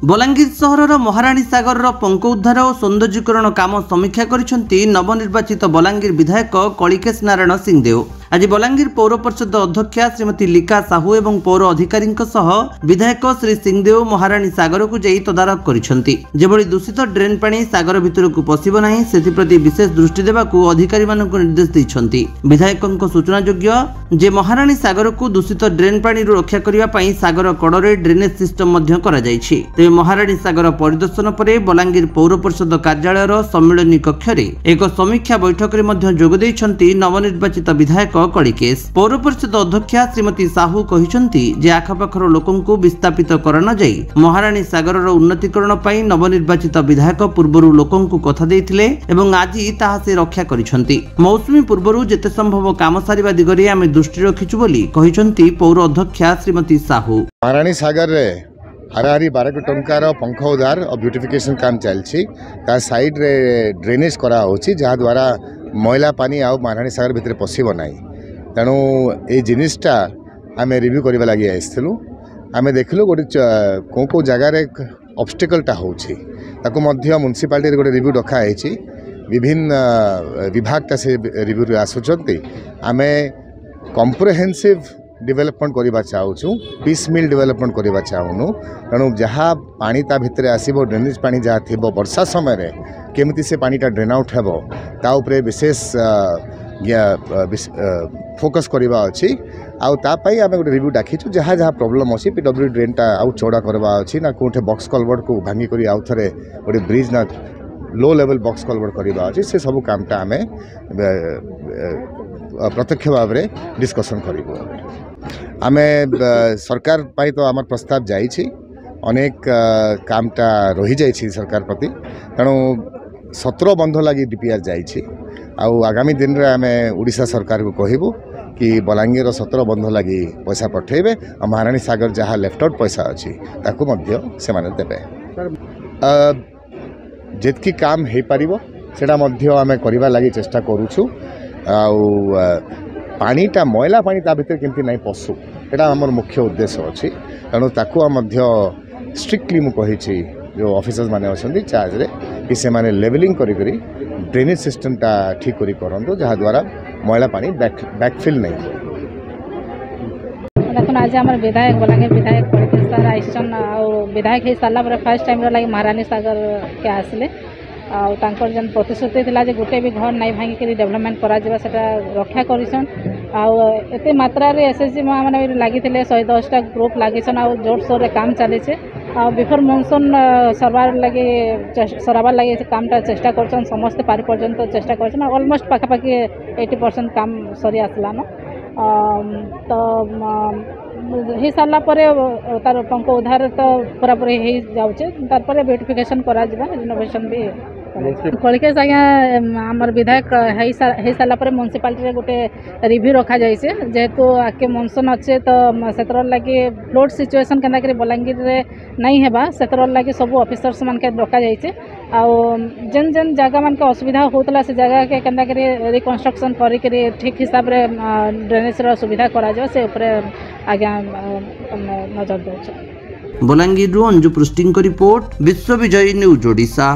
बलांगीर सहर महाराणी सागर पंक उद्धार और सौंदर्यीकरण काम समीक्षा करिसेंती नवनिर्वाचित बलांगीर विधायक कलिकेश नारायण सिंहदेव। आज बलांगीर पौर परिषद अध्यक्षा श्रीमती लिका साहू एवं पौर अधिकारी विधायक श्री सिंहदेव महाराणी सागर को जाई तदारख करिसेंती। जेभली दूषित ड्रेन पानी सागर भितर को पसिब नाही सेथिप्रति विशेष दृष्टि देबाकू अधिकारी मानक निर्देश दैछंती। विधायकक सूचनायोग्य जे महाराणी सागर को दूषित ड्रेन पानी रक्षा करिबा पई सागर कड़े ड्रेनेज सिस्टम मध्य करा जायछि। तेबे महाराणी सागर परिदर्शन पर बलांगीर पौर परिषद कार्यालय सम्मेलनी कक्ष एक समीक्षा बैठक में जोग दैछंती नवनिर्वाचित विधायक कलिकेश। पौर परिषद अध्यक्षा श्रीमती साहू कहिसेंती जे आखपाखर लोकंकु विस्थापित करना जाई महाराणी सागर उन्नतीकरण पई नवनिर्वाचित विधायक पूर्वरु लोकंकु कथा देइथिले एवं आज ताहा से रक्षा करिसेंती। मौसुमी पूर्वरु जेते संभव काम सारिबा दिगरे आमे दृष्टि रखिछु बोली कहिसेंती पौर अध्यक्षा श्रीमती साहू। महाराणी सागर रे हाराहारी 12 कोटी टंकार पंख उद्धार और ब्यूटिफिकेशन काम चलछि। ता साइड रे ड्रेनेज करा होछि जहा द्वारा मैला पानी आ महाराणी सागर भितर पसिब नाही। तेणु ये जिनिसटा आम रिव्यू करने लगे आसलु। आम देखलु गोटे कौ जगार ऑब्स्टिकलटा होछि ताकु मध्य म्युनिसिपालिटी गोटे रिव्यू रखाई विभिन्न विभागटा से रिव्यू आसुचंती। आम कम्प्रेहेंसिव डेवलपमेंट करवा चाहूँ पीस मिल डेवलपमेंट करवा चाहूँ। तेणु जहाँ पानी ता भितर आसो ड्रेनेज पानी जहाँ थी वर्षा समय केमती से पानीटा ड्रेन आउट हेबो ता उपरे विशेष फोकस करवा अच्छी। आउ तापाई आम गोटे रिव्यू डाकिछु जहाँ जहाँ प्रॉब्लम अच्छी पीडब्ल्यू ड्रेनटा आउ चौड़ा करवा अच्छी ना कोठे बॉक्स कलवर्ट को भांगी करी आउ थरे गोटे ब्रिज ना लो लेवल बॉक्स कलवर्ट करवा अच्छी। से सब कामटा आम प्रत्यक्ष भाव में डिस्कसन करूँ। आम सरकार पाई तो आम प्रस्ताव जाइछि अनेक कामटा रही जाइछि सरकार प्रति। तेणु 17 बंध लगी डीपीआर जाइछि। आउ आगामी दिन रे आमे उड़ीसा सरकार को कहबू कि बलांगीर 17 बंध लगी पैसा पठेबे और महाराणी सागर जहाँ लेफ्ट आउट पैसा अच्छी ताकू मध्य से माने देबे। जेतकी काम हे पारिबो सेटा मध्य आमे करबा लागि चेष्टा करूछु। आउ पानीटा मैला पानी ता भीतर केमती नहीं पशु एटा हमर मुख्य उद्देश्य अच्छी। तेणु ताकू मध्य स्ट्रिक्टली मु कहिछि जो ऑफिसर्स माने अछंती चार्ज रे कि से माने लेवलिंग करी करी ड्रेनेज सिस्टमटा ठीक करी करंतो जहाँ द्वारा मैला पानी बैकफिल नहीं हो। देखो आज आम विधायक बलांगीर विधायक कलिकेश सर आइसन विधायक हो सारा पर फर्स्ट टाइम लगे महाराणी सागर के आसले आंकर जेन प्रतिश्रुति थिला जे गोटे भी घर नहीं भांगिक डेवलपमेंट करा रक्षा करिसन। आते मात्रा एसएचजी मैंने लगी 110टा ग्रुप लगिसन आ जोर सोर रे काम चली बिफोर मनसून सरबार लगे सराबार लगे कामटा चेष्टा करछन समस्त पारि पर्यंत चेष्टा करछन ऑलमोस्ट पाखापाखि 80% काम सरी आसलान। तो हो सारा तार पंख उद्धार तो पूरा पूरी हो जाऊे तार ब्यूटिफिकेशन करा रिनोवेशन भी कलिकेश आज्ञा आमर विधायक हो सारा म्युनिसिपालिटी गोटे रिव्यू रखा जाइए जेहेतु आके मनसून अच्छे तो से लगे फ्लोड सिचुएसन के बलांगीर नहीं है से लगे सब ऑफिसर्स मान के रखा जाइए। जेन जेन जगह मान के असुविधा होता से जगह के के रिकन्स्ट्रक्शन करी ठीक हिसाब से ड्रेनेज सुविधा करा से आज्ञा नजर दे। बलांगीर अंजु पृष्टि रिपोर्ट विश्व विजय न्यूज ओडिशा।